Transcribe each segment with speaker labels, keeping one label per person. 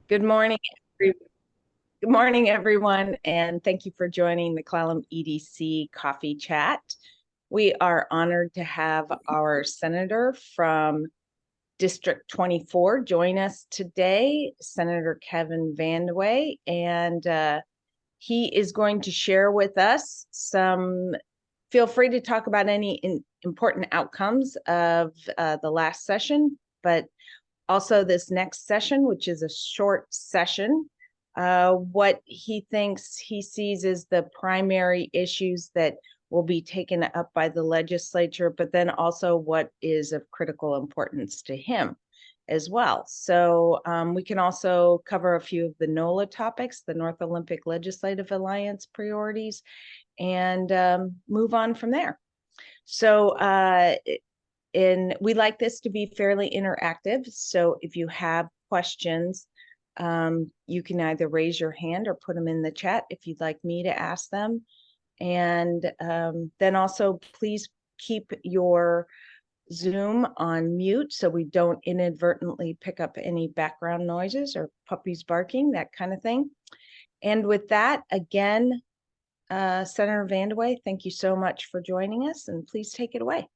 Speaker 1: Good morning. every- Good morning, everyone, and thank you for joining the Clallam EDC Coffee Chat. We are honored to have our senator from District 24 join us today, Senator Kevin Van De Wege, and he is going to share with us some. Feel free to talk about any important outcomes of the last session, but also this next session, which is a short session, what he thinks he sees as the primary issues that will be taken up by the legislature, but then also what is of critical importance to him as well. So we can also cover a few of the NOLA topics, the North Olympic Legislative Alliance priorities, and move on from there. So we like this to be fairly interactive. So if you have questions, you can either raise your hand or put them in the chat if you'd like me to ask them. And then also please keep your Zoom on mute so we don't inadvertently pick up any background noises or puppies barking, that kind of thing. And with that, again, Senator Van De Wege, thank you so much for joining us, and please take it away.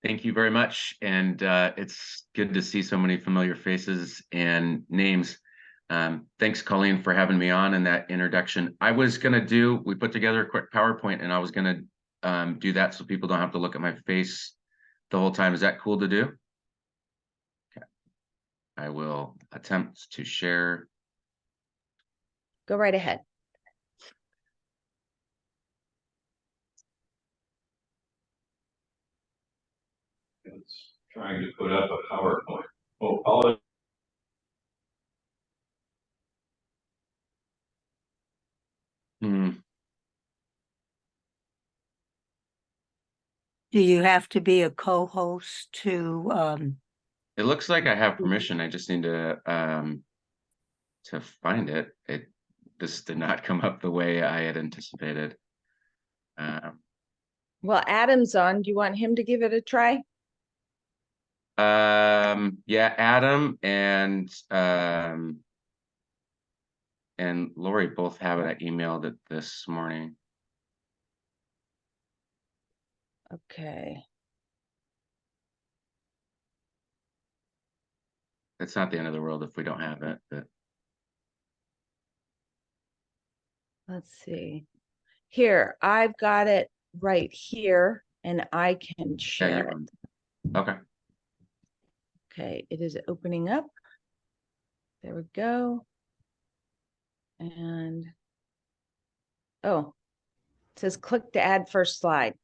Speaker 2: Thank you very much. And it's good to see so many familiar faces and names. Thanks, Colleen, for having me on and that introduction. We put together a quick PowerPoint and I was going to do that so people don't have to look at my face the whole time. Is that cool to do? Okay. I will attempt to share.
Speaker 1: Go right ahead.
Speaker 3: It's trying to put up a PowerPoint. Oh, apologies.
Speaker 4: Do you have to be a co-host to
Speaker 2: It looks like I have permission. I just need to find it. This did not come up the way I had anticipated.
Speaker 1: Well, Adam's on. Do you want him to give it a try?
Speaker 2: Yeah, Adam and Lori both have it. I emailed it this morning.
Speaker 1: Okay.
Speaker 2: It's not the end of the world if we don't have it, but
Speaker 1: Let's see. Here, I've got it right here, and I can share it.
Speaker 2: Okay.
Speaker 1: Okay, it is opening up. There we go. And oh, it says click to add first slide.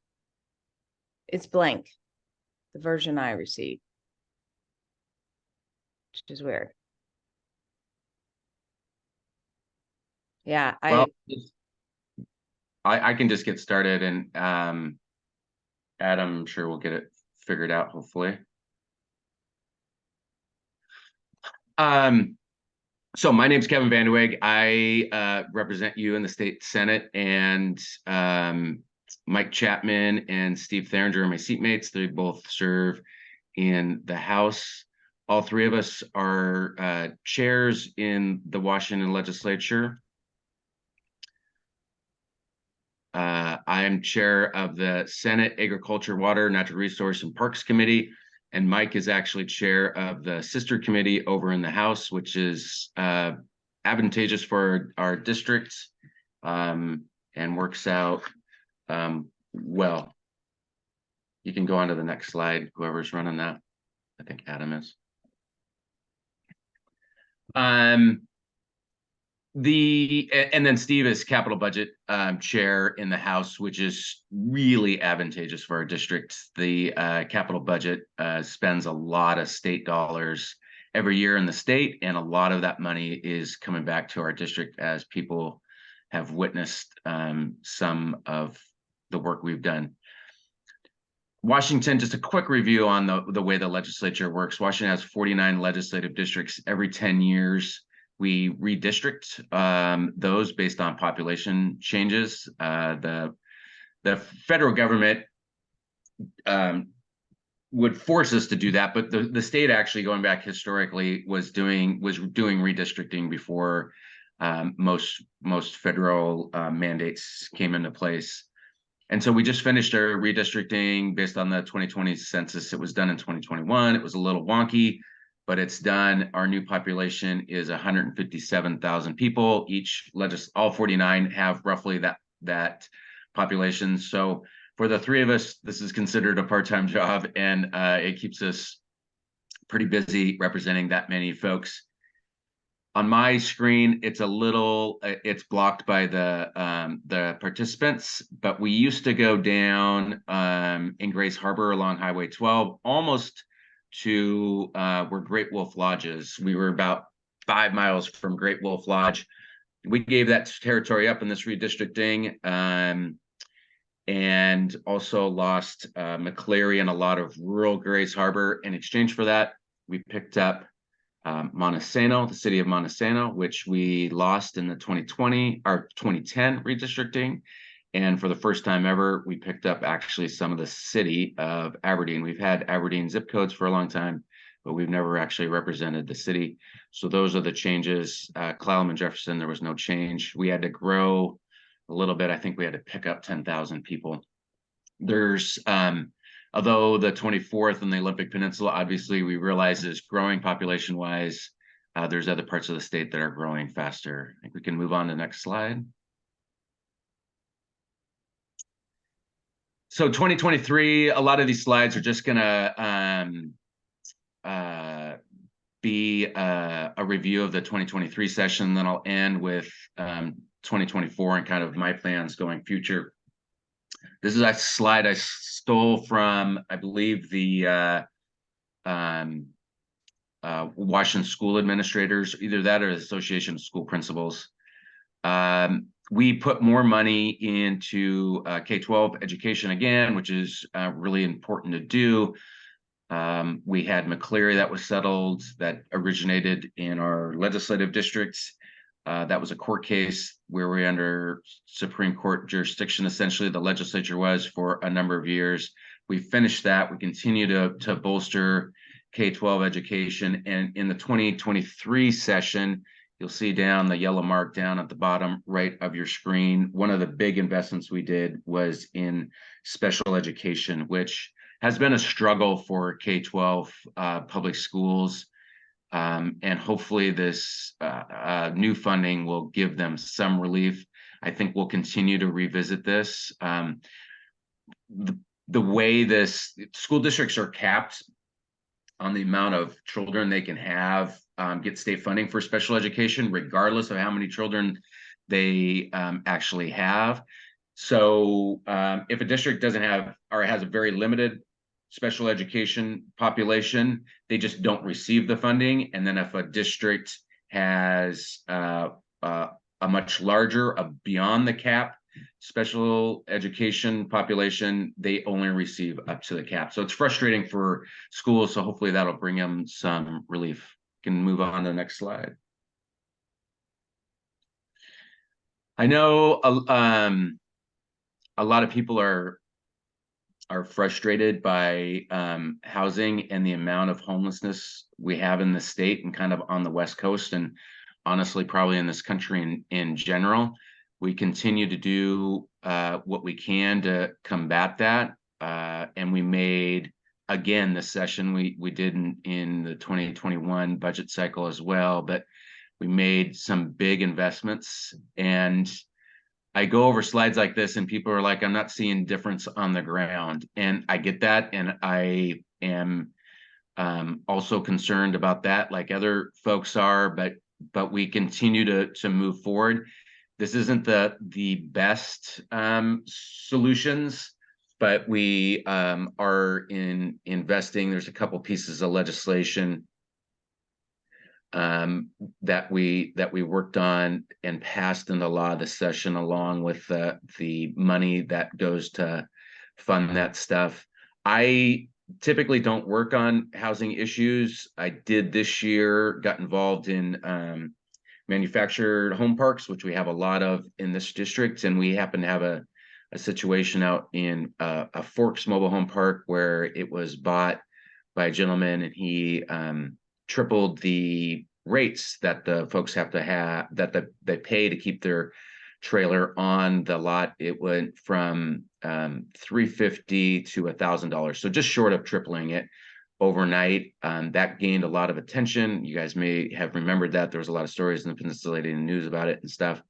Speaker 1: It's blank, the version I received, which is weird. Yeah,
Speaker 2: Well, I can just get started, and Adam, I'm sure we'll get it figured out, hopefully. So my name's Kevin Van De Wege. I represent you in the state Senate, and Mike Chapman and Steve Theringer are my seatmates. They both serve in the House. All three of us are chairs in the Washington legislature. I am chair of the Senate Agriculture, Water, Natural Resource, and Parks Committee, and Mike is actually chair of the sister committee over in the House, which is advantageous for our district and works out well. You can go on to the next slide, whoever's running that. I think Adam is. And then Steve is capital budget chair in the House, which is really advantageous for our district. The capital budget spends a lot of state dollars every year in the state, and a lot of that money is coming back to our district as people have witnessed some of the work we've done. Washington, just a quick review on the way the legislature works. Washington has 49 legislative districts. Every 10 years, we redistrict those based on population changes. The federal government would force us to do that, but the state actually, going back historically, was doing redistricting before most federal mandates came into place. And so we just finished our redistricting based on the 2020 census. It was done in 2021. It was a little wonky, but it's done. Our new population is 157,000 people. All 49 have roughly that population. So for the three of us, this is considered a part-time job, and it keeps us pretty busy representing that many folks. On my screen, it's blocked by the participants, but we used to go down in Grays Harbor along Highway 12, almost to where Great Wolf Lodge is. We were about 5 miles from Great Wolf Lodge. We gave that territory up in this redistricting, and also lost McCleary and a lot of rural Grays Harbor. In exchange for that, we picked up Montesano, the city of Montesano, which we lost in the 2020 or 2010 redistricting. And for the first time ever, we picked up actually some of the city of Aberdeen. We've had Aberdeen zip codes for a long time, but we've never actually represented the city. So those are the changes. Clallam and Jefferson, there was no change. We had to grow a little bit. I think we had to pick up 10,000 people. There's although the 24th and the Olympic Peninsula, obviously, we realize is growing population-wise, there's other parts of the state that are growing faster. I think we can move on to the next slide. So 2023, a lot of these slides are just gonna be a review of the 2023 session. Then I'll end with 2024 and kind of my plans going future. This is a slide I stole from, I believe, the Washington School Administrators, either that or the Association of School Principals. We put more money into K-12 education again, which is really important to do. We had McCleary that was settled, that originated in our legislative districts. That was a court case where we're under Supreme Court jurisdiction. Essentially, the legislature was for a number of years. We finished that. We continue to bolster K-12 education. And in the 2023 session, you'll see down the yellow mark down at the bottom right of your screen. One of the big investments we did was in special education, which has been a struggle for K-12 public schools. And hopefully this new funding will give them some relief. I think we'll continue to revisit this. The way this school districts are capped on the amount of children they can have get state funding for special education, regardless of how many children they actually have. So if a district doesn't have or has a very limited special education population, they just don't receive the funding. And then if a district has a much larger, beyond the cap special education population, they only receive up to the cap. So it's frustrating for schools. So hopefully that'll bring them some relief. Can move on to the next slide. I know a lot of people are frustrated by housing and the amount of homelessness we have in the state and kind of on the West Coast, and honestly, probably in this country in general. We continue to do what we can to combat that. And we made, again, this session, we did in the 2021 budget cycle as well, but we made some big investments. And I go over slides like this and people are like, I'm not seeing difference on the ground. And I get that. And I am also concerned about that, like other folks are, but we continue to move forward. This isn't the best solutions, but we are investing. There's a couple pieces of legislation that we worked on and passed into law this session, along with the money that goes to fund that stuff. I typically don't work on housing issues. I did this year, got involved in manufactured home parks, which we have a lot of in this district, and we happen to have a a situation out in a Forks mobile home park where it was bought by a gentleman, and he tripled the rates that the folks have to have, that they pay to keep their trailer on the lot. It went from $350 to $1,000, so just short of tripling it overnight. That gained a lot of attention. You guys may have remembered that there was a lot of stories in the Peninsula News about it and stuff.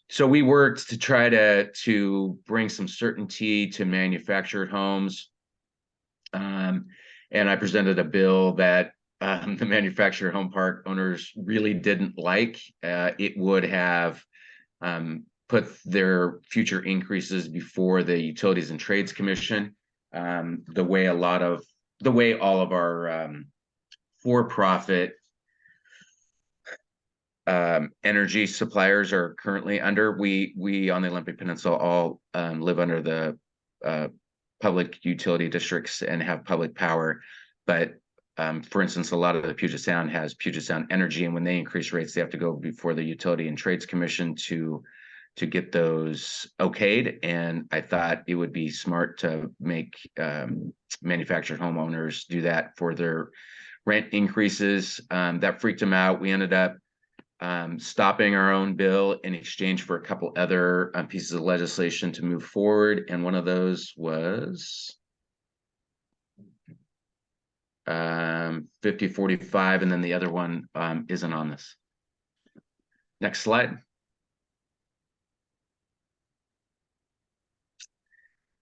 Speaker 2: So we worked to try to bring some certainty to manufactured homes. And I presented a bill that the manufactured home park owners really didn't like. It would have put their future increases before the Utilities and Trades Commission, the way all of our for-profit energy suppliers are currently under. We on the Olympic Peninsula all live under the public utility districts and have public power. But for instance, a lot of the Puget Sound has Puget Sound Energy, and when they increase rates, they have to go before the Utility and Trades Commission to get those okayed. And I thought it would be smart to make manufactured homeowners do that for their rent increases. That freaked them out. We ended up stopping our own bill in exchange for a couple other pieces of legislation to move forward. And one of those was 5045, and then the other one isn't on this. Next slide.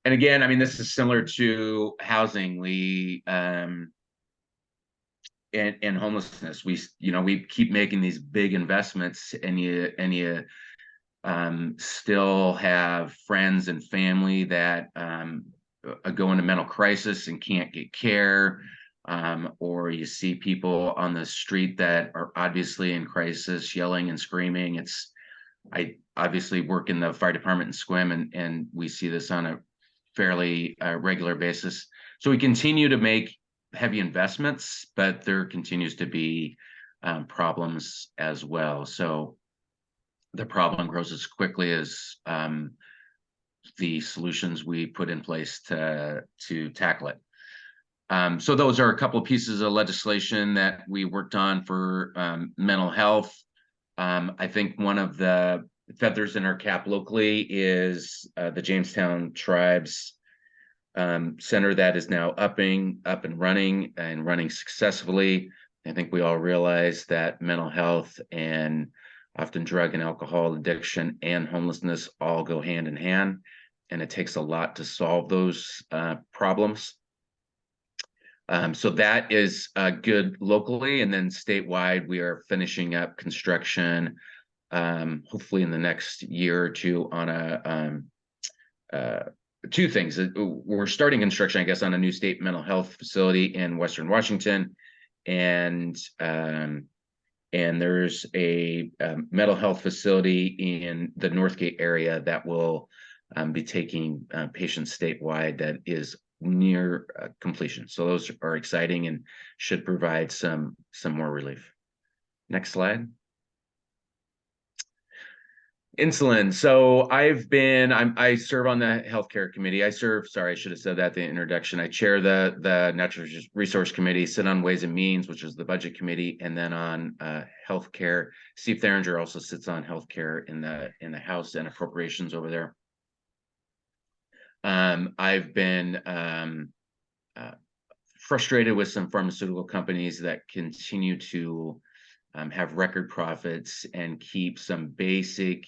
Speaker 2: And again, I mean, this is similar to housing. We and homelessness. We keep making these big investments, and you still have friends and family that go into mental crisis and can't get care, or you see people on the street that are obviously in crisis, yelling and screaming. I obviously work in the fire department in Sequim, and we see this on a fairly regular basis. So we continue to make heavy investments, but there continues to be problems as well. So the problem grows as quickly as the solutions we put in place to tackle it. So those are a couple of pieces of legislation that we worked on for mental health. I think one of the feathers in our cap locally is the Jamestown Tribes Center that is now up and running successfully. I think we all realize that mental health and often drug and alcohol addiction and homelessness all go hand in hand, and it takes a lot to solve those problems. So that is good locally, and then statewide, we are finishing up construction, hopefully in the next year or two, on two things. We're starting construction, I guess, on a new state mental health facility in Western Washington, and there's a mental health facility in the Northgate area that will be taking patients statewide, that is near completion. So those are exciting and should provide some more relief. Next slide. Insulin. So I serve on the healthcare committee. I should have said that at the introduction. I chair the Natural Resource Committee, sit on Ways and Means, which is the budget committee, and then on healthcare. Steve Theringer also sits on healthcare in the House and appropriations over there. I've been frustrated with some pharmaceutical companies that continue to have record profits and keep some basic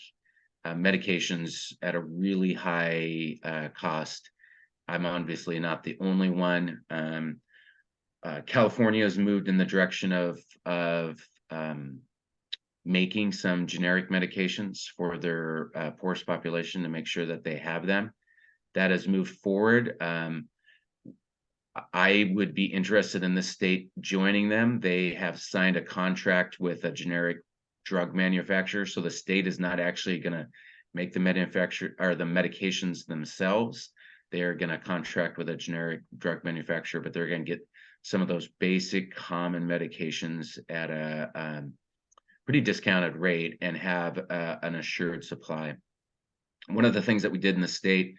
Speaker 2: medications at a really high cost. I'm obviously not the only one. California has moved in the direction of making some generic medications for their poorest population to make sure that they have them. That has moved forward. I would be interested in the state joining them. They have signed a contract with a generic drug manufacturer, so the state is not actually going to make the medications themselves. They are going to contract with a generic drug manufacturer, but they're going to get some of those basic common medications at a pretty discounted rate and have an assured supply. One of the things that we did in the state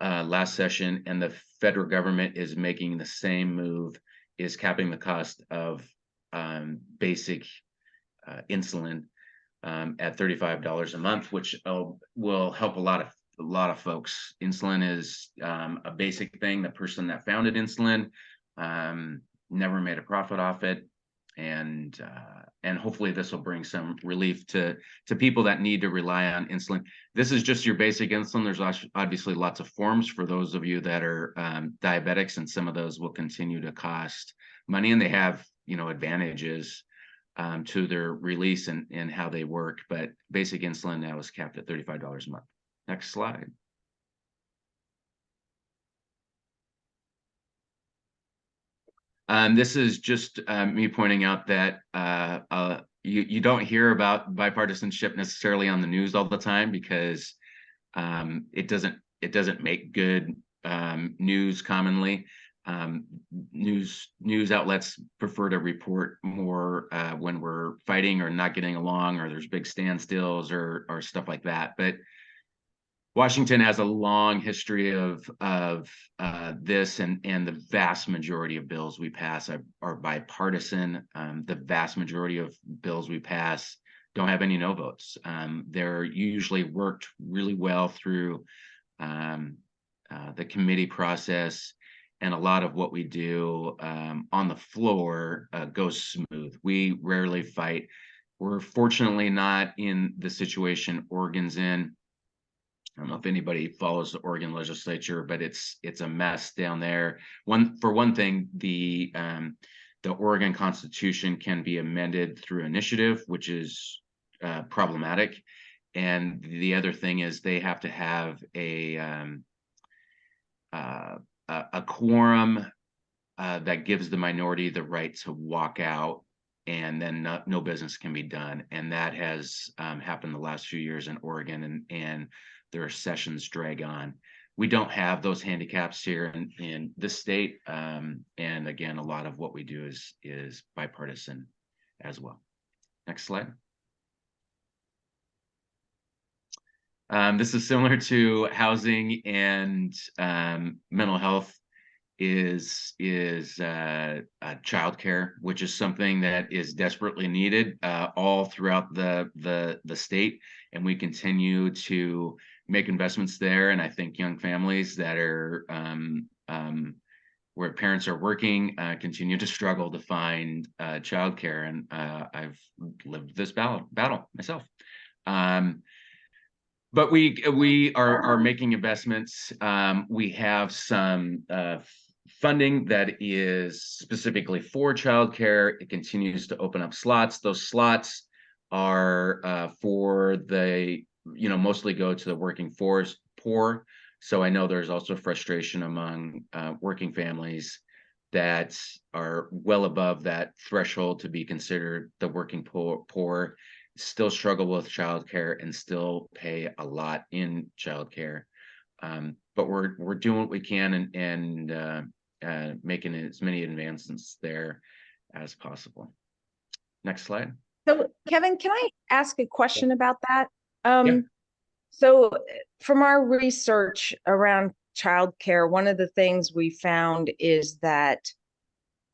Speaker 2: last session, and the federal government is making the same move, is capping the cost of basic insulin at $35 a month, which will help a lot of folks. Insulin is a basic thing. The person that founded insulin never made a profit off it, and hopefully this will bring some relief to people that need to rely on insulin. This is just your basic insulin. There's obviously lots of forms for those of you that are diabetics, and some of those will continue to cost money, and they have, you know, advantages to their release and how they work. But basic insulin now is capped at $35 a month. Next slide. This is just me pointing out that you don't hear about bipartisanship necessarily on the news all the time, because it doesn't make good news commonly. News outlets prefer to report more when we're fighting or not getting along, or there's big standstills or stuff like that. But Washington has a long history of this, and the vast majority of bills we pass are bipartisan. The vast majority of bills we pass don't have any no votes. They're usually worked really well through the committee process, and a lot of what we do on the floor goes smooth. We rarely fight. We're fortunately not in the situation Oregon's in. I don't know if anybody follows the Oregon legislature, but it's a mess down there. For one thing, the Oregon Constitution can be amended through initiative, which is problematic. And the other thing is they have to have a quorum that gives the minority the right to walk out, and then no business can be done. And that has happened the last few years in Oregon, and their sessions drag on. We don't have those handicaps here in this state. And again, a lot of what we do is bipartisan as well. Next slide. This is similar to housing and mental health, is childcare, which is something that is desperately needed all throughout the state, and we continue to make investments there. And I think young families that are where parents are working continue to struggle to find childcare, and I've lived this battle myself. But we are making investments. We have some funding that is specifically for childcare. It continues to open up slots. Those slots are for the, mostly go to the working poor. So I know there's also frustration among working families that are well above that threshold to be considered the working poor, still struggle with childcare and still pay a lot in childcare. But we're doing what we can and making as many advancements there as possible. Next slide.
Speaker 1: So Kevin, can I ask a question about that?
Speaker 2: Yeah.
Speaker 1: So from our research around childcare, one of the things we found is that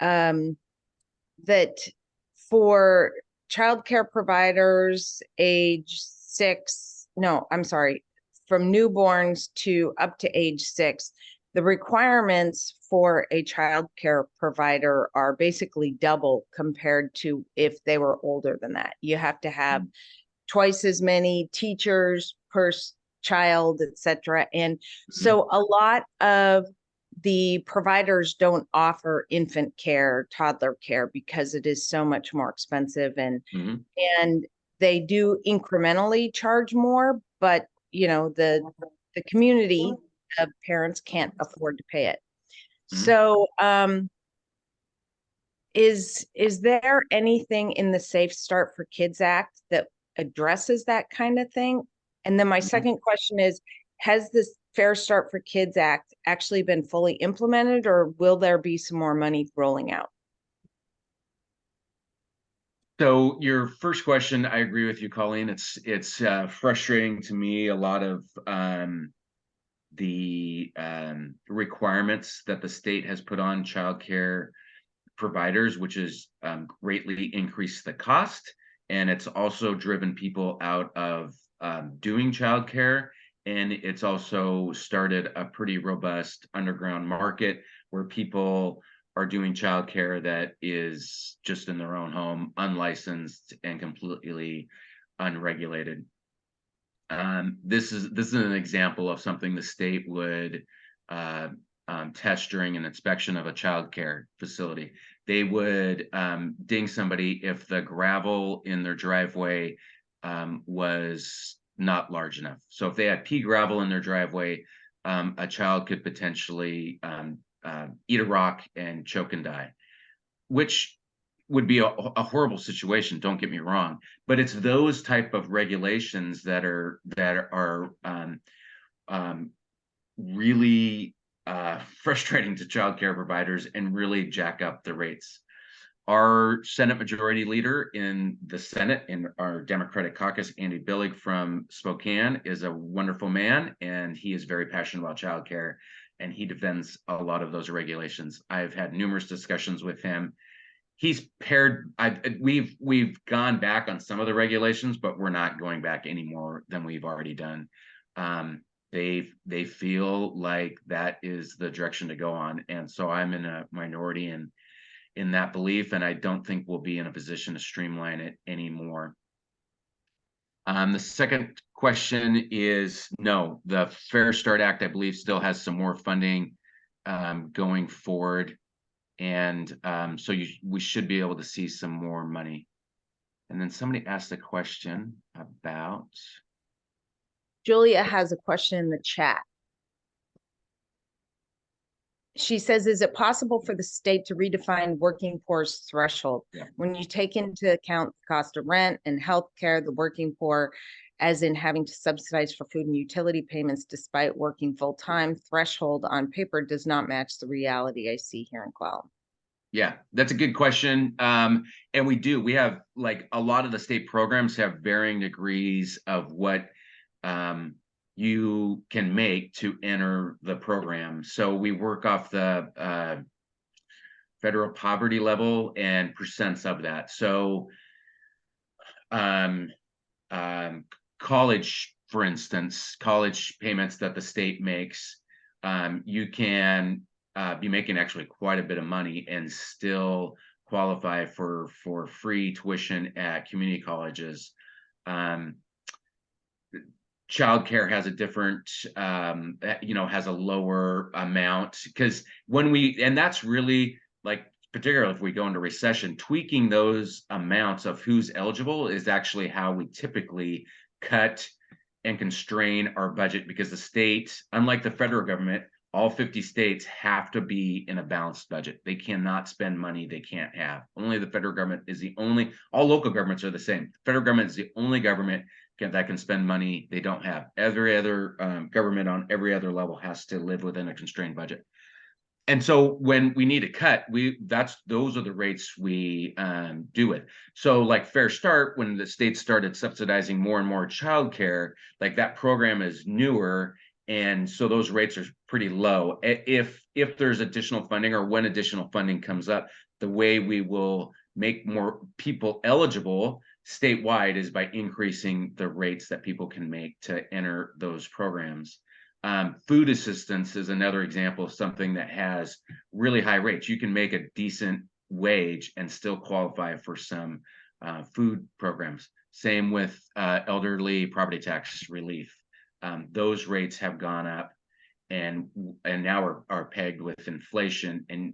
Speaker 1: that for childcare providers from newborns to up to age 6, the requirements for a childcare provider are basically double compared to if they were older than that. You have to have twice as many teachers per child, etc. And so a lot of the providers don't offer infant care, toddler care, because it is so much more expensive, and they do incrementally charge more, but the community of parents can't afford to pay it. So is there anything in the Safe Start for Kids Act that addresses that kind of thing? And then my second question is, has this Fair Start for Kids Act actually been fully implemented, or will there be some more money rolling out?
Speaker 2: So your first question, I agree with you, Colleen. It's frustrating to me. A lot of the requirements that the state has put on childcare providers, which has greatly increased the cost, and it's also driven people out of doing childcare. And it's also started a pretty robust underground market where people are doing childcare that is just in their own home, unlicensed and completely unregulated. This is an example of something the state would test during an inspection of a childcare facility. They would ding somebody if the gravel in their driveway was not large enough. So if they had pea gravel in their driveway, a child could potentially eat a rock and choke and die, which would be a horrible situation, don't get me wrong, but it's those type of regulations that are really frustrating to childcare providers and really jack up the rates. Our Senate Majority Leader in the Senate, in our Democratic caucus, Andy Billig from Spokane, is a wonderful man, and he is very passionate about childcare, and he defends a lot of those regulations. I've had numerous discussions with him. He's paired. We've gone back on some of the regulations, but we're not going back any more than we've already done. They feel like that is the direction to go on, and so I'm in a minority in that belief, and I don't think we'll be in a position to streamline it anymore. The second question is no. The Fair Start Act, I believe, still has some more funding going forward. And so we should be able to see some more money. And then somebody asked a question about.
Speaker 1: Julia has a question in the chat. She says, is it possible for the state to redefine working poor's threshold?
Speaker 2: Yeah.
Speaker 1: When you take into account the cost of rent and healthcare, the working poor, as in having to subsidize for food and utility payments despite working full-time, threshold on paper does not match the reality I see here in Clallam.
Speaker 2: Yeah, that's a good question. And we have, like, a lot of the state programs have varying degrees of what you can make to enter the program. So we work off the federal poverty level and percents of that. So college, for instance, college payments that the state makes, you can be making actually quite a bit of money and still qualify for free tuition at community colleges. Childcare has a different, has a lower amount, because and that's really, like, particularly if we go into recession, tweaking those amounts of who's eligible is actually how we typically cut and constrain our budget, because the state, unlike the federal government, all 50 states have to be in a balanced budget. They cannot spend money they can't have. Only the federal government is the only, all local governments are the same. The federal government is the only government that can spend money they don't have. Every other government on every other level has to live within a constrained budget. And so when we need to cut, those are the rates we do it. So like Fair Start, when the state started subsidizing more and more childcare, like, that program is newer, and so those rates are pretty low. If there's additional funding, or when additional funding comes up, the way we will make more people eligible statewide is by increasing the rates that people can make to enter those programs. Food assistance is another example of something that has really high rates. You can make a decent wage and still qualify for some food programs. Same with elderly property tax relief. Those rates have gone up and now are pegged with inflation. And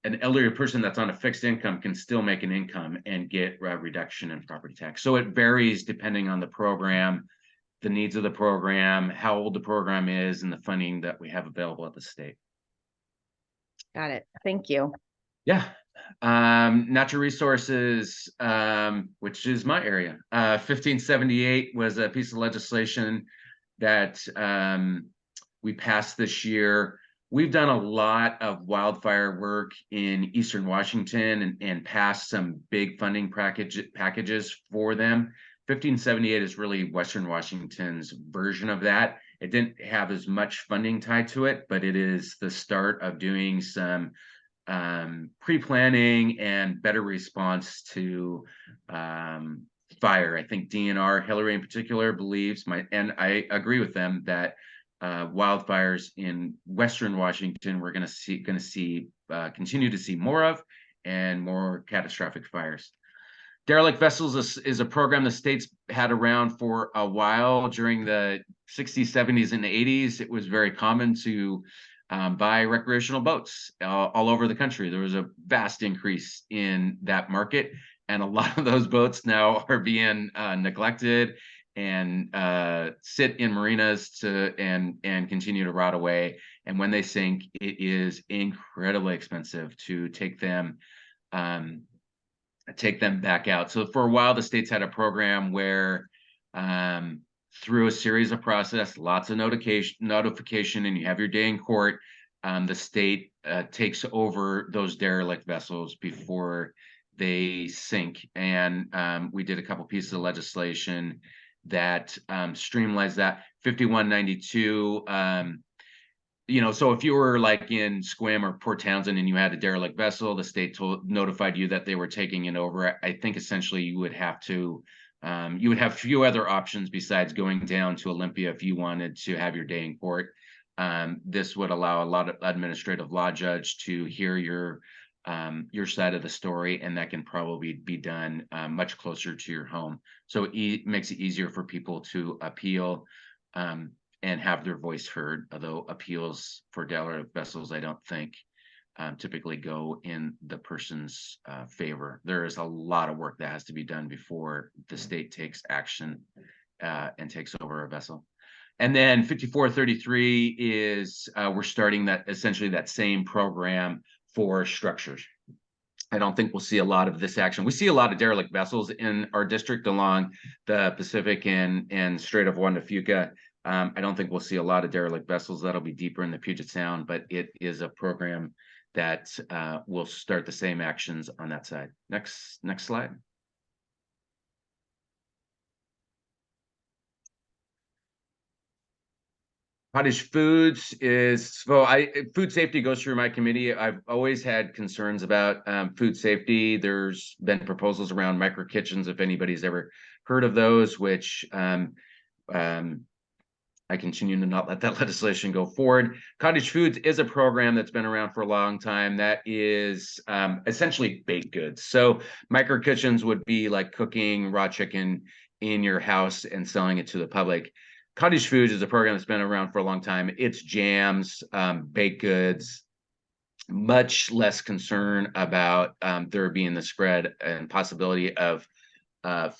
Speaker 2: an elderly person that's on a fixed income can still make an income and get a reduction in property tax. So it varies depending on the program, the needs of the program, how old the program is, and the funding that we have available at the state.
Speaker 1: Got it. Thank you.
Speaker 2: Yeah. Natural resources, which is my area. 1578 was a piece of legislation that we passed this year, We've done a lot of wildfire work in Eastern Washington and passed some big funding packages for them. 1578 is really Western Washington's version of that. It didn't have as much funding tied to it, but it is the start of doing some pre-planning and better response to fire. I think DNR, Hillary in particular, believes and I agree with them that wildfires in Western Washington we're going to continue to see more of, and more catastrophic fires. Derelict vessels is a program the state's had around for a while. During the 60s, 70s, and 80s, it was very common to buy recreational boats all over the country. There was a vast increase in that market, and a lot of those boats now are being neglected and sit in marinas and continue to rot away. And when they sink, it is incredibly expensive to take them back out. So for a while, the states had a program where through a series of process, lots of notification, and you have your day in court, the state takes over those derelict vessels before they sink. And we did a couple pieces of legislation that streamlines that. 5192, so if you were like in Sequim or Port Townsend and you had a derelict vessel, the state notified you that they were taking it over. I think essentially you would have few other options besides going down to Olympia if you wanted to have your day in court. This would allow a lot of administrative law judge to hear your side of the story, and that can probably be done much closer to your home. So it makes it easier for people to appeal and have their voice heard, although appeals for derelict vessels, I don't think, typically go in the person's favor. There is a lot of work that has to be done before the state takes action and takes over a vessel. And then 5433 is we're starting essentially that same program for structures. I don't think we'll see a lot of this action. We see a lot of derelict vessels in our district along the Pacific and Strait of Juan de Fuca. I don't think we'll see a lot of derelict vessels. That'll be deeper in the Puget Sound, but it is a program that will start the same actions on that side. Next slide. Cottage foods is, food safety goes through my committee. I've always had concerns about food safety. There's been proposals around micro kitchens, if anybody's ever heard of those, which I continue to not let that legislation go forward. Cottage foods is a program that's been around for a long time. That is essentially baked goods. So micro kitchens would be like cooking raw chicken in your house and selling it to the public. Cottage foods is a program that's been around for a long time. It's jams, baked goods, much less concern about there being the spread and possibility of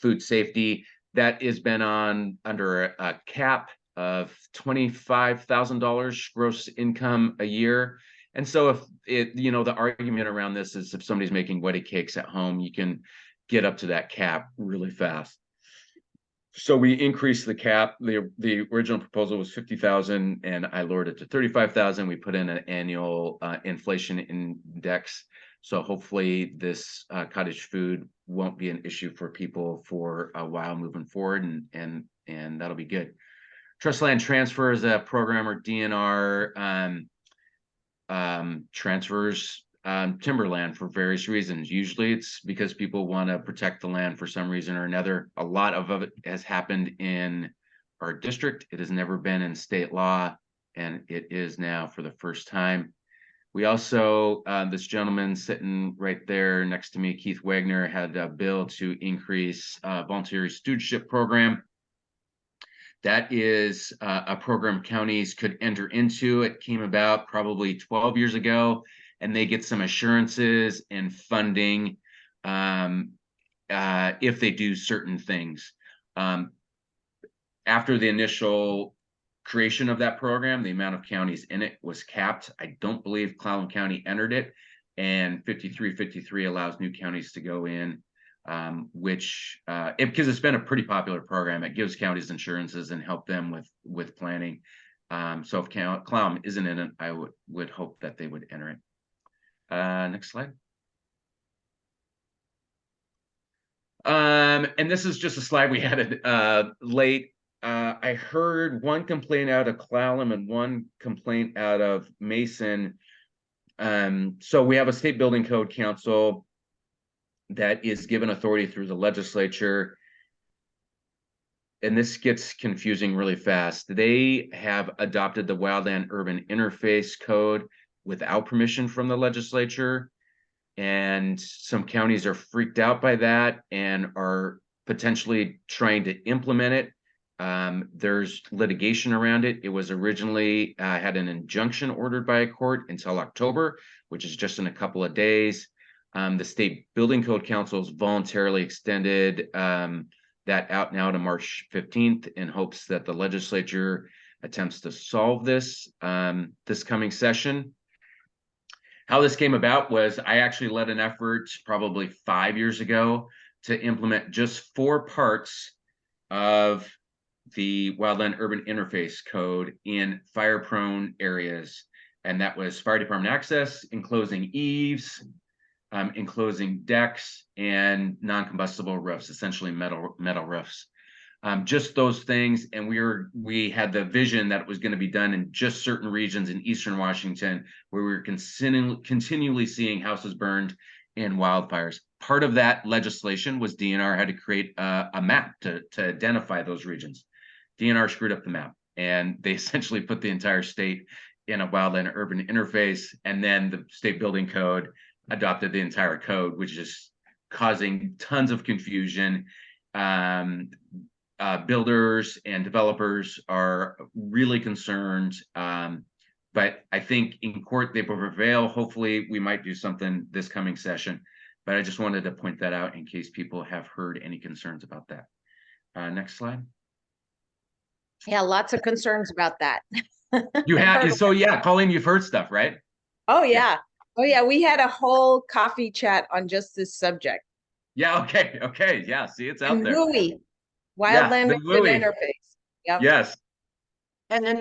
Speaker 2: food safety. That has been under a cap of $25,000 gross income a year. And so if the argument around this is if somebody's making wedding cakes at home, you can get up to that cap really fast. So we increased the cap. The original proposal was 50,000, and I lowered it to 35,000. We put in an annual inflation index. So hopefully this cottage food won't be an issue for people for a while moving forward, and that'll be good. Trust land transfer is a program where DNR transfers timberland for various reasons. Usually it's because people want to protect the land for some reason or another. A lot of it has happened in our district. It has never been in state law, and it is now for the first time. We also, this gentleman sitting right there next to me, Keith Wagner, had a bill to increase voluntary stewardship program. That is a program counties could enter into. It came about probably 12 years ago, and they get some assurances and funding if they do certain things. After the initial creation of that program, the amount of counties in it was capped. I don't believe Clallam County entered it, and 5353 allows new counties to go in. Because it's been a pretty popular program. It gives counties insurances and help them with planning. So if Clallam isn't in it, I would hope that they would enter it. Next slide. And this is just a slide we had late. I heard one complaint out of Clallam and one complaint out of Mason. So we have a state building code council that is given authority through the legislature. And this gets confusing really fast. They have adopted the Wildland Urban Interface Code without permission from the legislature. And some counties are freaked out by that and are potentially trying to implement it. There's litigation around it. It was originally had an injunction ordered by a court until October, which is just in a couple of days. The State Building Code Council has voluntarily extended that out now to March 15th in hopes that the legislature attempts to solve this this coming session. How this came about was I actually led an effort probably 5 years ago to implement just 4 parts of the Wildland Urban Interface Code in fire-prone areas. And that was fire department access, enclosing eaves, enclosing decks, and non-combustible roofs, essentially metal roofs. Just those things, and we had the vision that it was going to be done in just certain regions in Eastern Washington where we were continually seeing houses burned in wildfires. Part of that legislation was DNR had to create a map to identify those regions. DNR screwed up the map, and they essentially put the entire state in a wildland urban interface, and then the state building code adopted the entire code, which is causing tons of confusion. Builders and developers are really concerned, but I think in court they will prevail. Hopefully we might do something this coming session, but I just wanted to point that out in case people have heard any concerns about that. Next slide.
Speaker 1: Yeah, lots of concerns about that.
Speaker 2: You have, so yeah, Colleen, you've heard stuff, right?
Speaker 1: Oh yeah. Oh yeah, we had a whole coffee chat on just this subject.
Speaker 2: Yeah, okay, yeah, see, it's out
Speaker 1: And
Speaker 2: there.
Speaker 1: WUI,
Speaker 2: Yeah,
Speaker 1: Wildland
Speaker 2: the
Speaker 1: Urban
Speaker 2: WUI.
Speaker 1: Interface. Yep.
Speaker 2: Yes.
Speaker 5: And the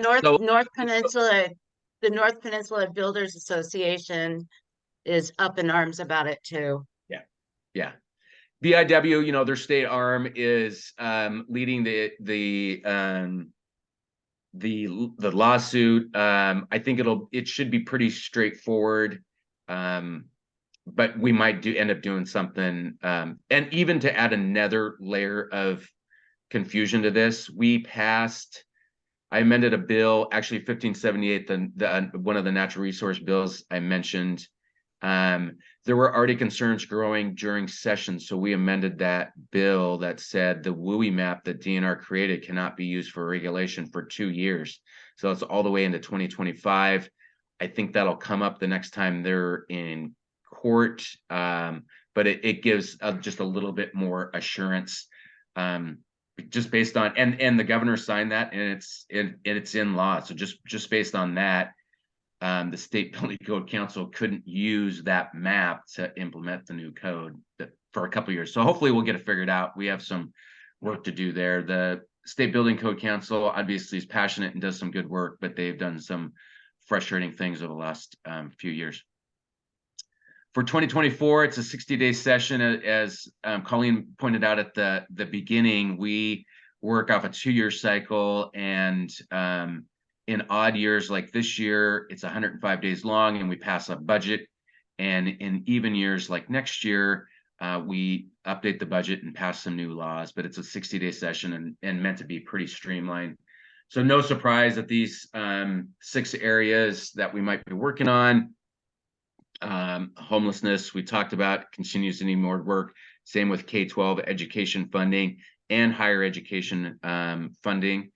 Speaker 5: North Peninsula Builders Association is up in arms about it too.
Speaker 2: Yeah. BIW, you know, their state arm is leading the lawsuit. I think it should be pretty straightforward. But we might end up doing something. And even to add another layer of confusion to this, I amended a bill, actually 1578, one of the natural resource bills I mentioned. There were already concerns growing during session, so we amended that bill that said the WUI map that DNR created cannot be used for regulation for 2 years. So it's all the way into 2025. I think that'll come up the next time they're in court, but it gives just a little bit more assurance, just based on and the governor signed that, and it's in law. So just based on that, the State Building Code Council couldn't use that map to implement the new code for a couple of years. So hopefully we'll get it figured out. We have some work to do there. The State Building Code Council obviously is passionate and does some good work, but they've done some frustrating things over the last few years. For 2024, it's a 60-day session. As Colleen pointed out at the beginning, we work off a 2-year cycle, and in odd years like this year, it's 105 days long, and we pass a budget. And in even years like next year, we update the budget and pass some new laws, but it's a 60-day session and meant to be pretty streamlined. So no surprise that these 6 areas that we might be working on. Homelessness, we talked about, continues to need more work. Same with K-12 education funding and higher education funding.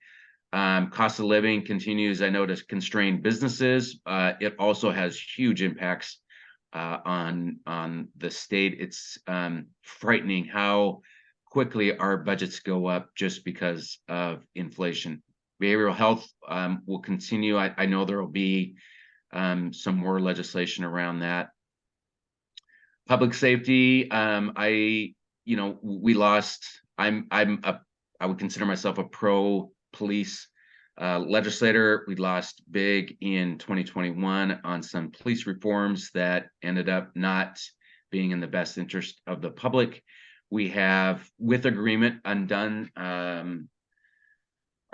Speaker 2: Cost of living continues, I know, to constrain businesses. It also has huge impacts on the state. It's frightening how quickly our budgets go up just because of inflation. Behavioral health will continue. I know there will be some more legislation around that. Public safety, we lost. I would consider myself a pro police Legislator, we lost big in 2021 on some police reforms that ended up not being in the best interest of the public. We have, with agreement, undone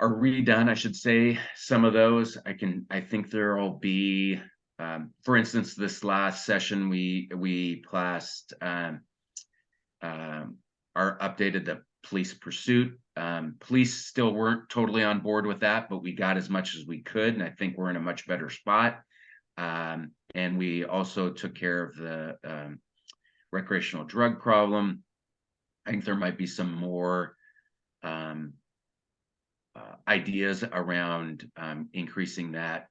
Speaker 2: or redone, I should say, some of those. I think there'll be, for instance, this last session, we passed or updated the police pursuit. Police still weren't totally on board with that, but we got as much as we could, and I think we're in a much better spot. And we also took care of the recreational drug problem. I think there might be some more ideas around increasing that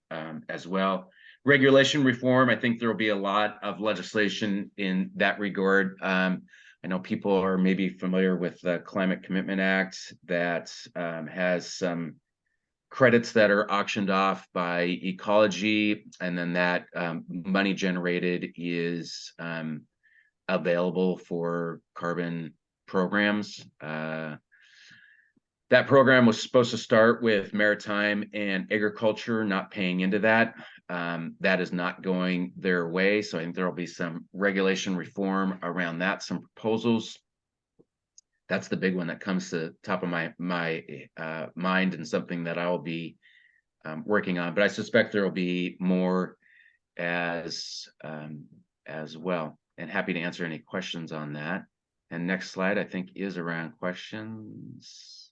Speaker 2: as well. Regulation reform, I think there will be a lot of legislation in that regard. I know people are maybe familiar with the Climate Commitment Act that has some credits that are auctioned off by ecology, and then that money generated is available for carbon programs. That program was supposed to start with maritime and agriculture not paying into that. That is not going their way. So I think there will be some regulation reform around that, some proposals. That's the big one that comes to the top of my mind, and something that I will be working on. But I suspect there will be more as well. And happy to answer any questions on that. And next slide, I think, is around questions.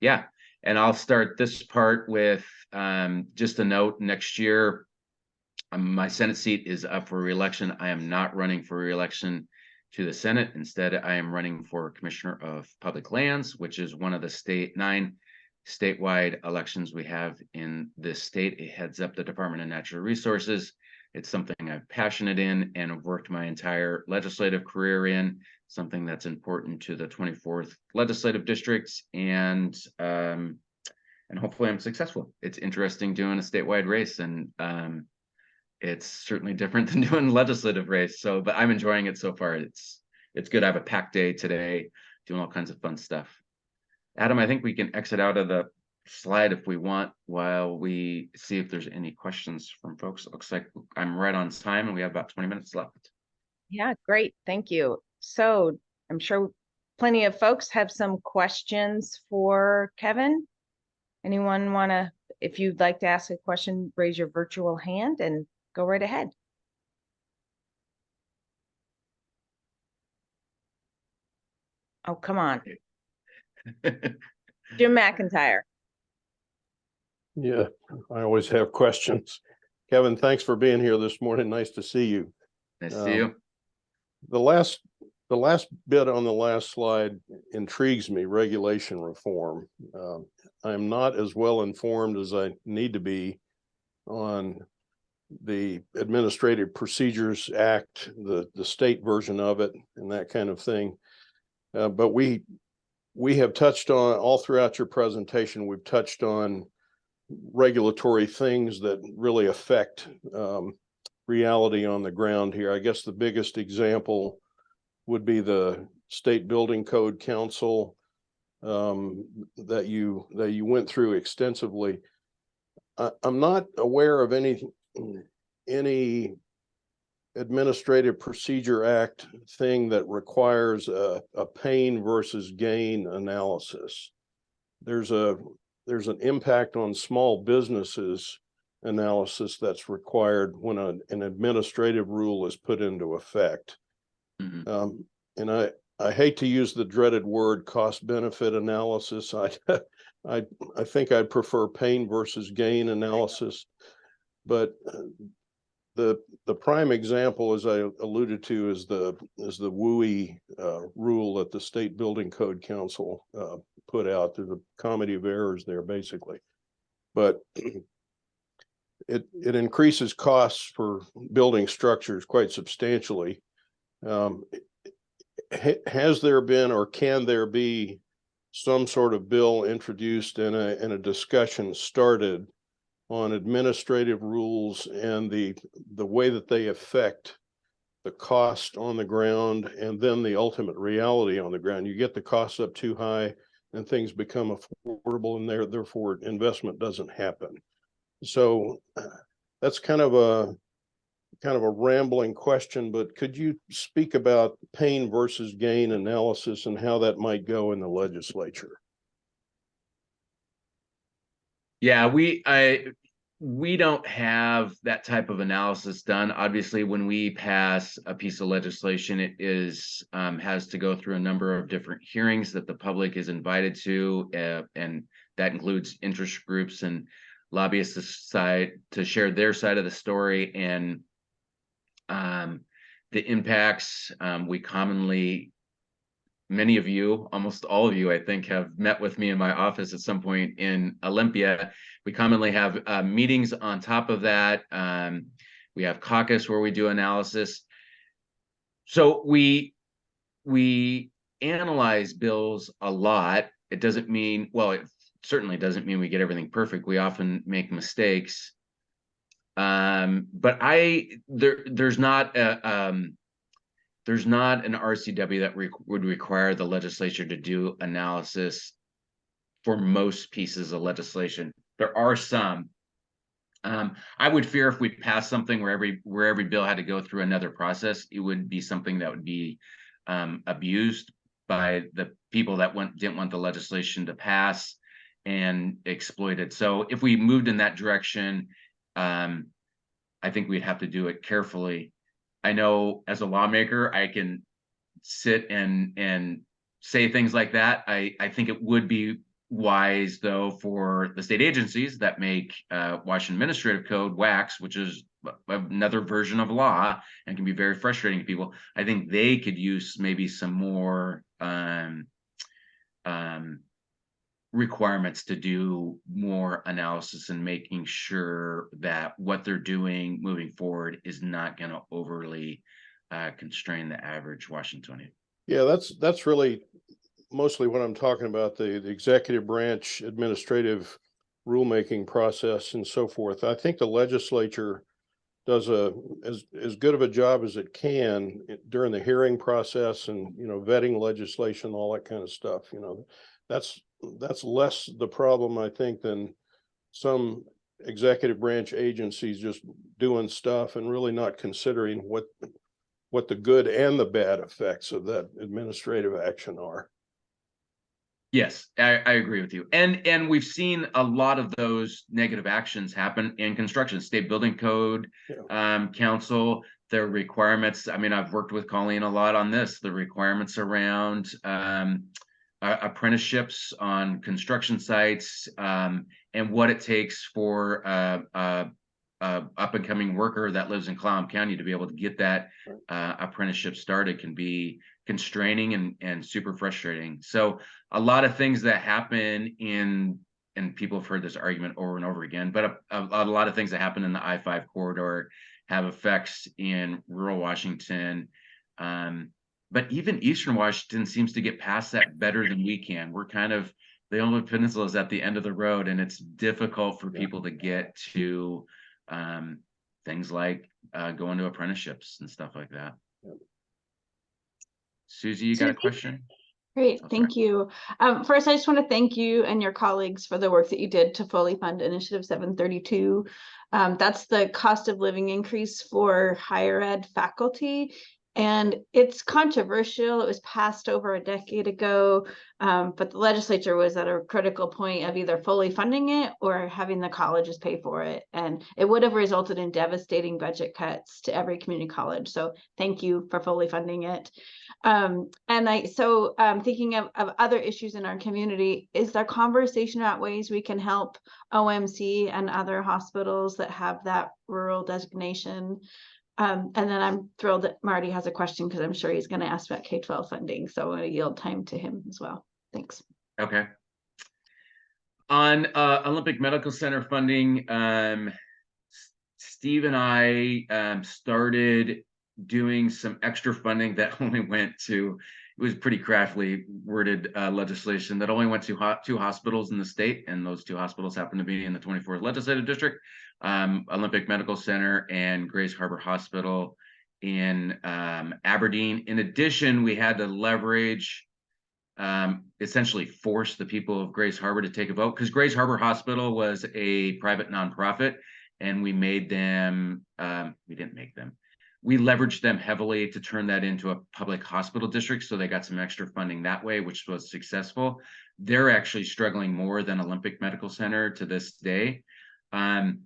Speaker 2: Yeah, and I'll start this part with just a note. Next year, my Senate seat is up for re-election. I am not running for re-election to the Senate. Instead, I am running for Commissioner of Public Lands, which is one of the 9 statewide elections we have in this state. It heads up the Department of Natural Resources. It's something I'm passionate in and have worked my entire legislative career in, something that's important to the 24th legislative districts, and hopefully I'm successful. It's interesting doing a statewide race, and it's certainly different than doing a legislative race. So, but I'm enjoying it so far. It's good. I have a packed day today, doing all kinds of fun stuff. Adam, I think we can exit out of the slide if we want, while we see if there's any questions from folks. It looks like I'm right on time and we have about 20 minutes left.
Speaker 1: Yeah, great. Thank you. So I'm sure plenty of folks have some questions for Kevin. Anyone want to, if you'd like to ask a question, raise your virtual hand and go right ahead. Oh, come on. Jim McIntyre.
Speaker 6: Yeah, I always have questions. Kevin, thanks for being here this morning. Nice to see you.
Speaker 2: Nice to see you.
Speaker 6: The last bit on the last slide intrigues me, regulation reform. I'm not as well informed as I need to be on the Administrative Procedures Act, the state version of it, and that kind of thing. But we have touched on, all throughout your presentation, we've touched on regulatory things that really affect reality on the ground here. I guess the biggest example would be the State Building Code Council that you went through extensively. I'm not aware of any Administrative Procedure Act thing that requires a pain versus gain analysis. There's an impact on small businesses analysis that's required when an administrative rule is put into effect. Mm-hmm. And I hate to use the dreaded word cost benefit analysis. I think I'd prefer pain versus gain analysis, but the prime example, as I alluded to, is the WUI rule that the State Building Code Council put out. There's a comedy of errors there, basically, but it increases costs for building structures quite substantially. Has there been, or can there be, some sort of bill introduced and a discussion started on administrative rules and the way that they affect the cost on the ground and then the ultimate reality on the ground? You get the costs up too high, and things become affordable, and therefore investment doesn't happen. So that's kind of a rambling question, but could you speak about pain versus gain analysis and how that might go in the legislature?
Speaker 2: Yeah, we don't have that type of analysis done. Obviously, when we pass a piece of legislation, it is has to go through a number of different hearings that the public is invited to, and that includes interest groups and lobbyists to share their side of the story and the impacts. We commonly, many of you, almost all of you, I think, have met with me in my office at some point in Olympia. We commonly have meetings on top of that. We have caucus where we do analysis. So we analyze bills a lot. It doesn't mean, well, it certainly doesn't mean we get everything perfect. We often make mistakes. But there's not an RCW that would require the legislature to do analysis for most pieces of legislation. There are some. I would fear if we passed something where every bill had to go through another process, it would be something that would be abused by the people that didn't want the legislation to pass and exploited. So if we moved in that direction, I think we'd have to do it carefully. I know as a lawmaker, I can sit and say things like that. I think it would be wise, though, for the state agencies that make Washington Administrative Code, WACS, which is another version of law and can be very frustrating to people. I think they could use maybe some more requirements to do more analysis and making sure that what they're doing moving forward is not going to overly constrain the average Washingtonian.
Speaker 6: Yeah, that's really mostly what I'm talking about, the executive branch administrative rulemaking process and so forth. I think the legislature does as good of a job as it can during the hearing process and, vetting legislation, all that kind of stuff. That's less the problem, I think, than some executive branch agencies just doing stuff and really not considering what the good and the bad effects of that administrative action are.
Speaker 2: Yes, I agree with you. And we've seen a lot of those negative actions happen in construction. State Building Code Council, their requirements. I mean, I've worked with Colleen a lot on this, the requirements around apprenticeships on construction sites, and what it takes for up and coming worker that lives in Clallam County to be able to get that apprenticeship started can be constraining and super frustrating. So a lot of things that happen and people have heard this argument over and over again, but a lot of things that happen in the I-5 corridor have effects in rural Washington. But even Eastern Washington seems to get past that better than we can. We're kind of, the Olympic Peninsula is at the end of the road, and it's difficult for people to get to things like going to apprenticeships and stuff like that. Susie, you got a question?
Speaker 7: Great, thank you. First, I just want to thank you and your colleagues for the work that you did to fully fund Initiative 732. That's the cost of living increase for higher ed faculty. And it's controversial. It was passed over a decade ago, but the legislature was at a critical point of either fully funding it or having the colleges pay for it. And it would have resulted in devastating budget cuts to every community college. So thank you for fully funding it. Thinking of other issues in our community, is there conversation about ways we can help OMC and other hospitals that have that rural designation? And then I'm thrilled that Marty has a question because I'm sure he's going to ask about K-12 funding. So I'm going to yield time to him as well. Thanks.
Speaker 2: Okay. On Olympic Medical Center funding, Steve and I started doing some extra funding that only went to, it was pretty craftily worded legislation that only went to two hospitals in the state, and those two hospitals happen to be in the 24th legislative district, Olympic Medical Center and Grace Harbor Hospital in Aberdeen. In addition, we had to leverage essentially force the people of Grays Harbor to take a vote, because Grays Harbor Hospital was a private nonprofit, and we made them, we didn't make them, we leveraged them heavily to turn that into a public hospital district. So they got some extra funding that way, which was successful. They're actually struggling more than Olympic Medical Center to this day. And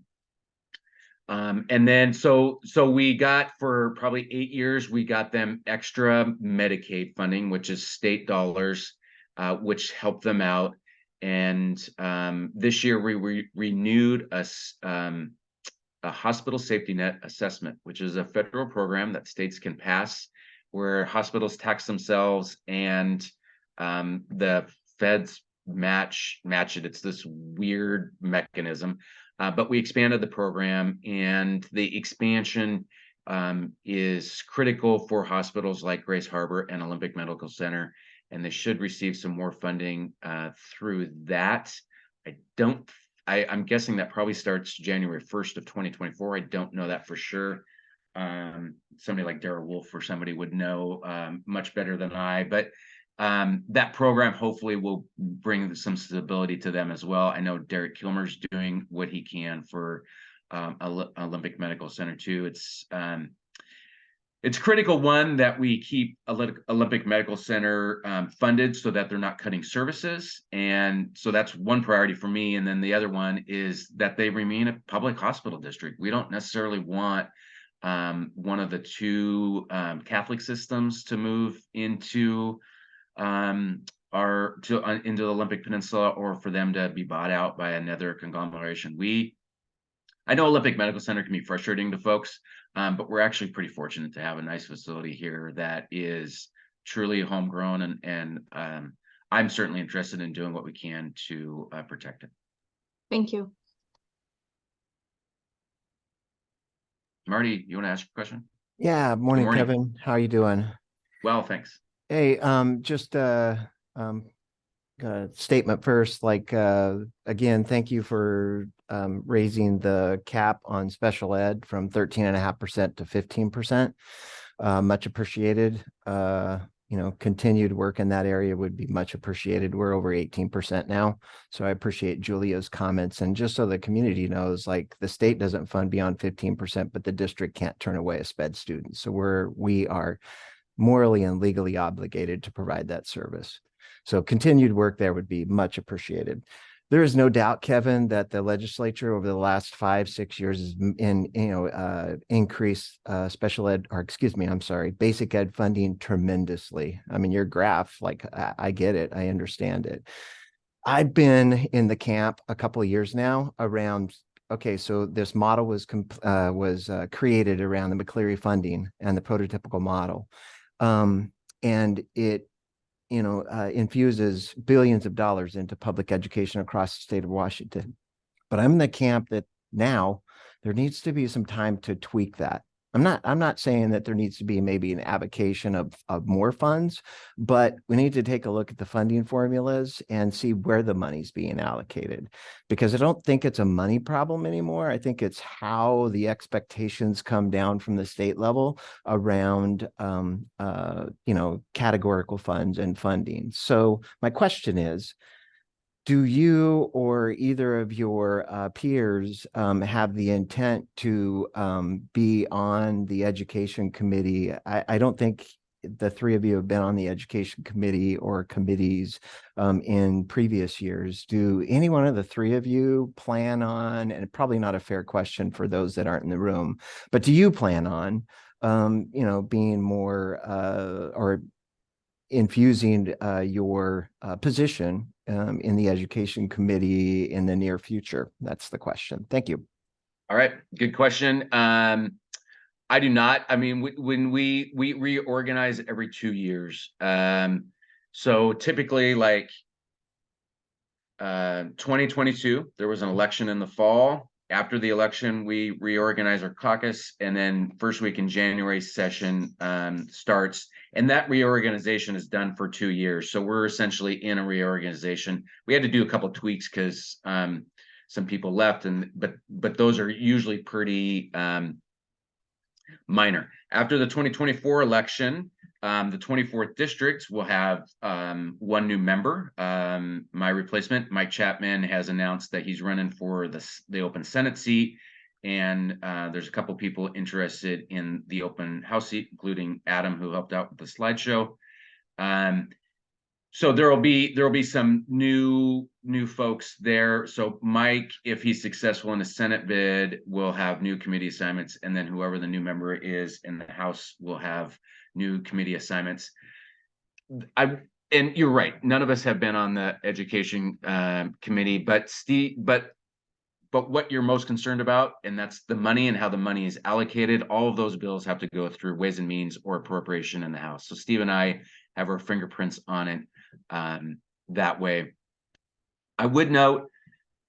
Speaker 2: then so we got, for probably 8 years, we got them extra Medicaid funding, which is state dollars, which helped them out. And this year we renewed a hospital safety net assessment, which is a federal program that states can pass, where hospitals tax themselves and the feds match it. It's this weird mechanism. But we expanded the program, and the expansion is critical for hospitals like Grays Harbor and Olympic Medical Center, and they should receive some more funding through that. I'm guessing that probably starts January 1st of 2024. I don't know that for sure. Somebody like Darrell Wolf or somebody would know much better than I, but that program hopefully will bring some stability to them as well. I know Derek Kilmer's doing what he can for Olympic Medical Center too. It's critical, one, that we keep Olympic Medical Center funded so that they're not cutting services. And so that's one priority for me. And then the other one is that they remain a public hospital district. We don't necessarily want one of the two Catholic systems to move into into the Olympic Peninsula, or for them to be bought out by another conglomeration. I know Olympic Medical Center can be frustrating to folks, but we're actually pretty fortunate to have a nice facility here that is truly homegrown, and I'm certainly interested in doing what we can to protect it.
Speaker 7: Thank you.
Speaker 2: Marty, you want to ask a question?
Speaker 8: Yeah, morning, Kevin. How are you doing?
Speaker 2: Well, thanks.
Speaker 8: Hey, just a statement first. Like, again, thank you for raising the cap on special ed from 13.5% to 15%. Much appreciated. Continued work in that area would be much appreciated. We're over 18% now. So I appreciate Julia's comments. And just so the community knows, like, the state doesn't fund beyond 15%, but the district can't turn away a SPED student. So we are morally and legally obligated to provide that service. So continued work there would be much appreciated. There is no doubt, Kevin, that the legislature over the last 5-6 years has increased basic ed funding tremendously. I mean, your graph, like, I get it, I understand it. I've been in the camp a couple of years now around. Okay, so this model was created around the McCleary funding and the prototypical model. And it, infuses billions of dollars into public education across the state of Washington. But I'm in the camp that now there needs to be some time to tweak that. I'm not saying that there needs to be maybe an avocation of more funds, but we need to take a look at the funding formulas and see where the money's being allocated, because I don't think it's a money problem anymore. I think it's how the expectations come down from the state level around, categorical funds and funding. So my question is, do you or either of your peers have the intent to be on the education committee? I don't think the three of you have been on the education committee or committees in previous years. Do any one of the three of you plan on, and probably not a fair question for those that aren't in the room, but do you plan on, being more or infusing your position in the education committee in the near future? That's the question. Thank you.
Speaker 2: All right, good question. I do not. I mean, when we reorganize every 2 years. So typically, like 2022, there was an election in the fall. After the election, we reorganize our caucus, and then first week in January session starts. And that reorganization is done for 2 years. So we're essentially in a reorganization. We had to do a couple of tweaks because some people left, but those are usually pretty minor. After the 2024 election, The 24th district will have one new member. My replacement, Mike Chapman, has announced that he's running for the open Senate seat. And there's a couple people interested in the open House seat, including Adam, who helped out with the slideshow. So there'll be some new folks there. So Mike, if he's successful in the Senate bid, will have new committee assignments, and then whoever the new member is in the House will have new committee assignments. And you're right, none of us have been on the education committee, but what you're most concerned about, and that's the money and how the money is allocated, all of those bills have to go through Ways and Means or appropriation in the House. So Steve and I have our fingerprints on it that way. I would note,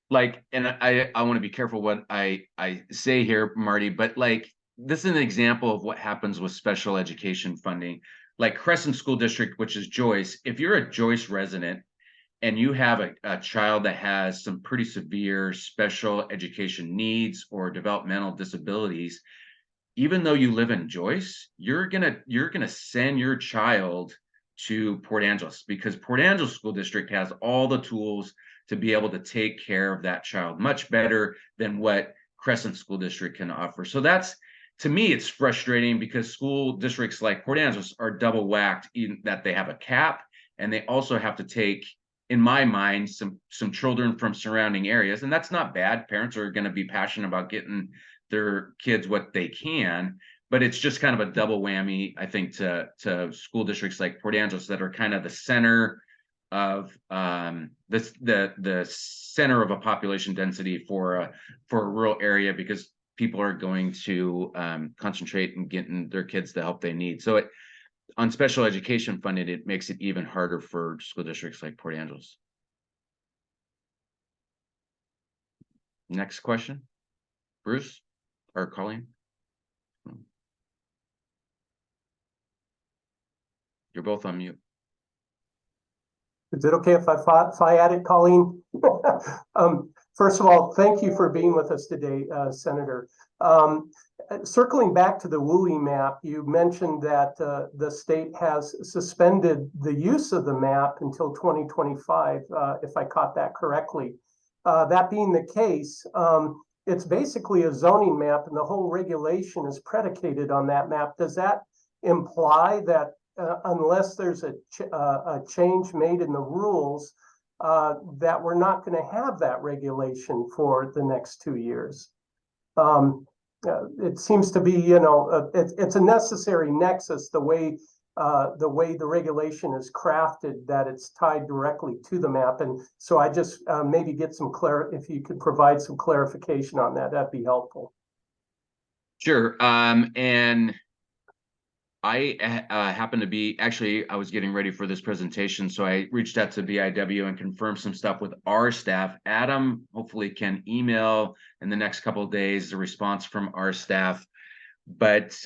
Speaker 2: like, and I want to be careful what I say here, Marty, but like, this is an example of what happens with special education funding. Like Crescent School District, which is Joyce, if you're a Joyce resident and you have a child that has some pretty severe special education needs or developmental disabilities, even though you live in Joyce, you're gonna send your child to Port Angeles, because Port Angeles School District has all the tools to be able to take care of that child much better than what Crescent School District can offer. So that's, to me, it's frustrating because school districts like Port Angeles are double whacked in that they have a cap, and they also have to take, in my mind, some children from surrounding areas. And that's not bad. Parents are going to be passionate about getting their kids what they can, but it's just kind of a double whammy, I think, to school districts like Port Angeles that are kind of the center of the center of a population density for a rural area, because people are going to concentrate in getting their kids the help they need. So on special education funding, it makes it even harder for school districts like Port Angeles. Next question, Bruce or Colleen? You're both on mute.
Speaker 9: Is it okay if I add it, Colleen? First of all, thank you for being with us today, Senator. Circling back to the WUI map, you mentioned that the state has suspended the use of the map until 2025, if I caught that correctly. That being the case, it's basically a zoning map, and the whole regulation is predicated on that map. Does that imply that unless there's a change made in the rules, that we're not going to have that regulation for the next 2 years? It seems to be, it's a necessary nexus, the way the regulation is crafted, that it's tied directly to the map. And so I just maybe get some if you could provide some clarification on that, that'd be helpful.
Speaker 2: Sure. And I happen to be, actually, I was getting ready for this presentation, so I reached out to BIW and confirmed some stuff with our staff. Adam hopefully can email in the next couple of days the response from our staff. But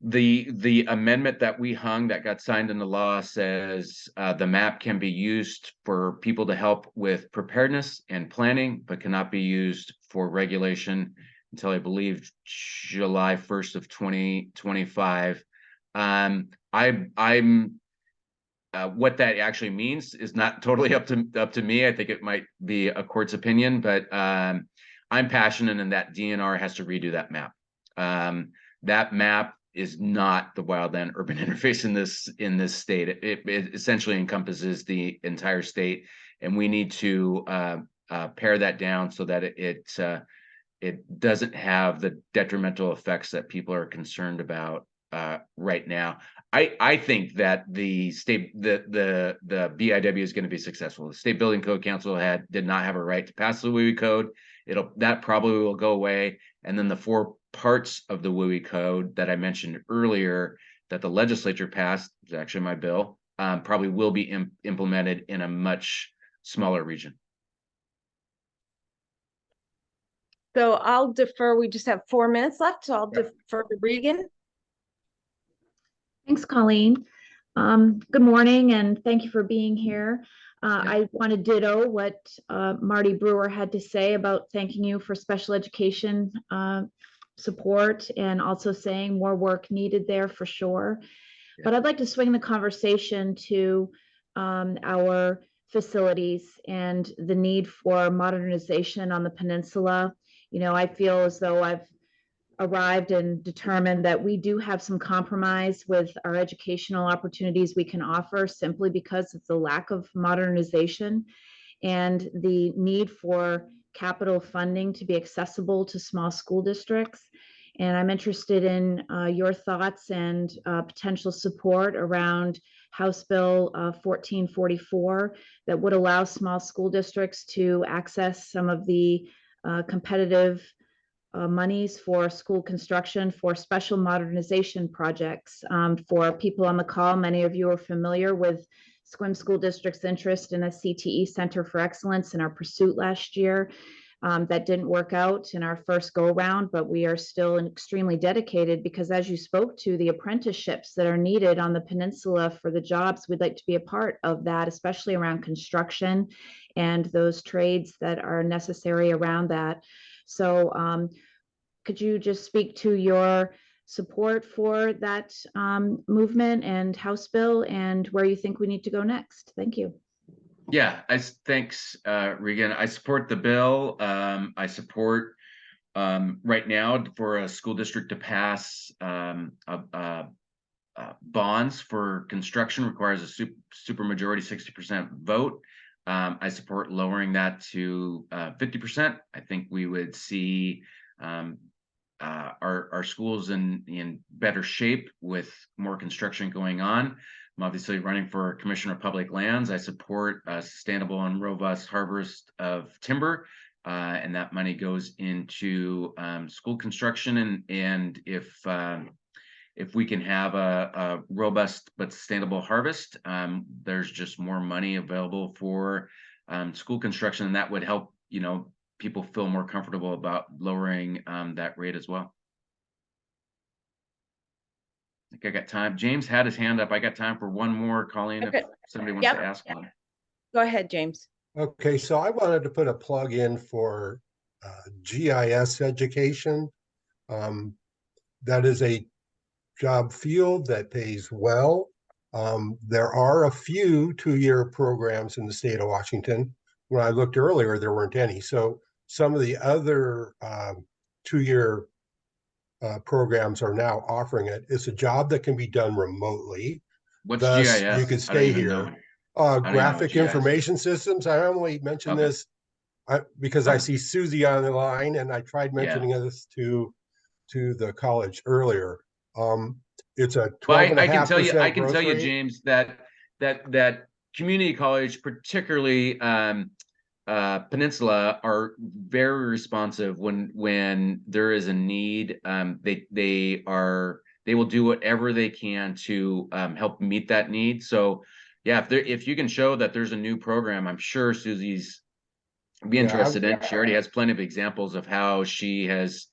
Speaker 2: the amendment that we hung that got signed into law says the map can be used for people to help with preparedness and planning, but cannot be used for regulation until, I believe, July 1st of 2025. What that actually means is not totally up to me. I think it might be a court's opinion, but I'm passionate in that DNR has to redo that map. That map is not the wildland urban interface in this state. It essentially encompasses the entire state, and we need to pare that down so that it doesn't have the detrimental effects that people are concerned about right now. I think that the BIW is going to be successful. The State Building Code Council did not have a right to pass the WUI code. That probably will go away. And then the 4 parts of the WUI code that I mentioned earlier that the legislature passed, is actually my bill, probably will be implemented in a much smaller region.
Speaker 1: So I'll defer. We just have 4 minutes left, so I'll defer to Regan.
Speaker 10: Thanks, Colleen. Good morning, and thank you for being here. I want to ditto what Marty Brewer had to say about thanking you for special education support and also saying more work needed there for sure. But I'd like to swing the conversation to our facilities and the need for modernization on the peninsula. You know, I feel as though I've arrived and determined that we do have some compromise with our educational opportunities we can offer simply because of the lack of modernization and the need for capital funding to be accessible to small school districts. And I'm interested in your thoughts and potential support around House Bill 1444 that would allow small school districts to access some of the competitive monies for school construction for special modernization projects. For people on the call, many of you are familiar with Sequim School District's interest in a CTE Center for Excellence in our pursuit last year. That didn't work out in our first go round, but we are still extremely dedicated because as you spoke to, the apprenticeships that are needed on the peninsula for the jobs, we'd like to be a part of that, especially around construction and those trades that are necessary around that. So could you just speak to your support for that movement and House Bill and where you think we need to go next? Thank you.
Speaker 2: Yeah, thanks, Regan. I support the bill. I support right now for a school district to pass bonds for construction requires a supermajority 60% vote. I support lowering that to 50%. I think we would see our schools in better shape with more construction going on. I'm obviously running for Commissioner of Public Lands. I support a sustainable and robust harvest of timber, and that money goes into school construction. And if we can have a robust but sustainable harvest, there's just more money available for school construction, and that would help, you know, people feel more comfortable about lowering that rate as well. I think I got time. James had his hand up. I got time for one more, Colleen,
Speaker 1: Okay.
Speaker 2: if somebody wants to ask one.
Speaker 1: Go ahead, James.
Speaker 11: Okay, so I wanted to put a plug in for GIS education. That is a job field that pays well. There are a few two-year programs in the state of Washington. When I looked earlier, there weren't any. So some of the other two-year programs are now offering it. It's a job that can be done remotely.
Speaker 2: What's
Speaker 11: Thus,
Speaker 2: GIS?
Speaker 11: you can stay here. Graphic information systems. I only mentioned this because I see Susie on the line, and I tried mentioning this to the college earlier. It's a 12.5%
Speaker 2: I can tell you,
Speaker 11: rate.
Speaker 2: James, that community college, particularly Peninsula, are very responsive when there is a need. They will do whatever they can to help meet that need. So yeah, if you can show that there's a new program, I'm sure Susie's be interested in. She already has plenty of examples of how she has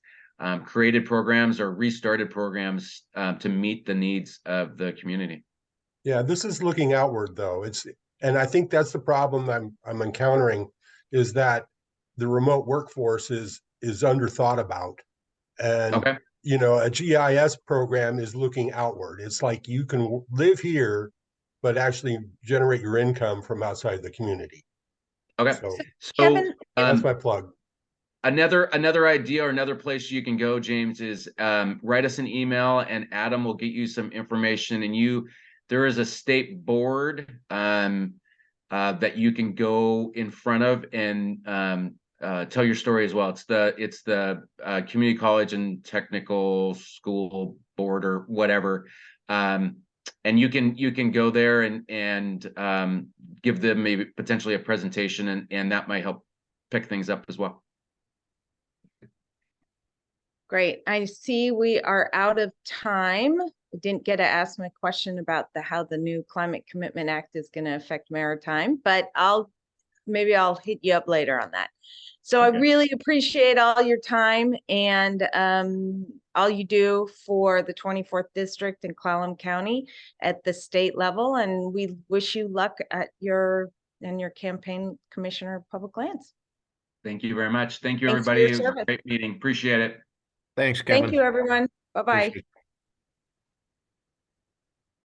Speaker 2: created programs or restarted programs to meet the needs of the community.
Speaker 11: Yeah, this is looking outward though. And I think that's the problem I'm encountering, is that the remote workforce is underthought about. And you know, a GIS program is looking outward. It's like you can live here, but actually generate your income from outside the community.
Speaker 2: Okay,
Speaker 11: so
Speaker 1: Kevin,
Speaker 11: that's my plug.
Speaker 2: Another idea or another place you can go, James, is write us an email and Adam will get you some information. And there is a state board that you can go in front of and tell your story as well. It's the Community College and Technical School Board or whatever. And you can go there and give them maybe potentially a presentation, and that might help pick things up as well.
Speaker 1: Great. I see we are out of time. I didn't get to ask my question about how the new Climate Commitment Act is going to affect maritime, but maybe I'll hit you up later on that. So I really appreciate all your time and all you do for the 24th District in Clallam County at the state level. And we wish you luck at your campaign, Commissioner of Public Lands.
Speaker 2: Thank you very much. Thank you,
Speaker 1: Thanks for
Speaker 2: everybody.
Speaker 1: your
Speaker 2: It was a
Speaker 1: service.
Speaker 2: great meeting. Appreciate it.
Speaker 6: Thanks, Kevin.
Speaker 1: Thank you, everyone. Bye-bye.
Speaker 6: Appreciate it.